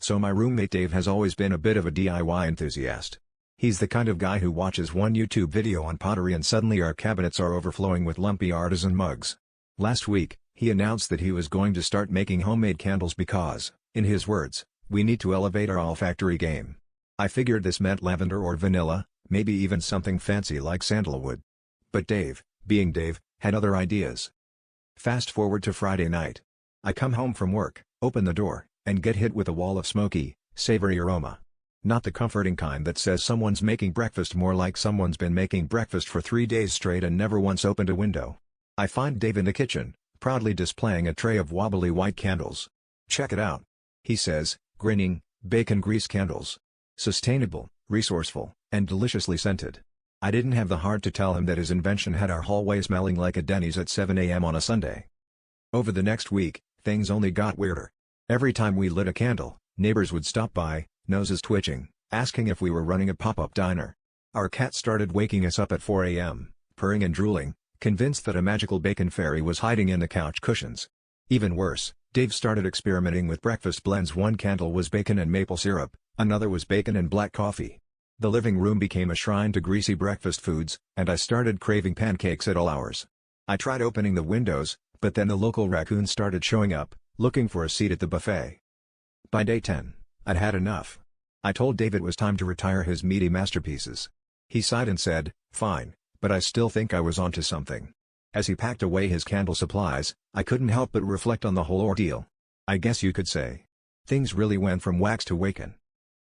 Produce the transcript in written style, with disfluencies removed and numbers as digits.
So my roommate Dave has always been a bit of a DIY enthusiast. He's the kind of guy who watches one YouTube video on pottery and suddenly our cabinets are overflowing with lumpy artisan mugs. Last week, he announced that he was going to start making homemade candles because, in his words, we need to elevate our olfactory game. I figured this meant lavender or vanilla, maybe even something fancy like sandalwood. But Dave, being Dave, had other ideas. Fast forward to Friday night. I come home from work, open the door, and get hit with a wall of smoky, savory aroma. Not the comforting kind that says someone's making breakfast, more like someone's been making breakfast for 3 days straight and never once opened a window. I find Dave in the kitchen, proudly displaying a tray of wobbly white candles. "Check it out," he says, grinning, "bacon grease candles. Sustainable, resourceful, and deliciously scented." I didn't have the heart to tell him that his invention had our hallway smelling like a Denny's at 7 a.m. on a Sunday. Over the next week, things only got weirder. Every time we lit a candle, neighbors would stop by, noses twitching, asking if we were running a pop-up diner. Our cat started waking us up at 4 a.m., purring and drooling, convinced that a magical bacon fairy was hiding in the couch cushions. Even worse, Dave started experimenting with breakfast blends. One candle was bacon and maple syrup, another was bacon and black coffee. The living room became a shrine to greasy breakfast foods, and I started craving pancakes at all hours. I tried opening the windows, but then the local raccoons started showing up, looking for a seat at the buffet. By day 10, I'd had enough. I told Dave it was time to retire his meaty masterpieces. He sighed and said, "Fine, but I still think I was onto something." As he packed away his candle supplies, I couldn't help but reflect on the whole ordeal. I guess you could say, things really went from wax to waken.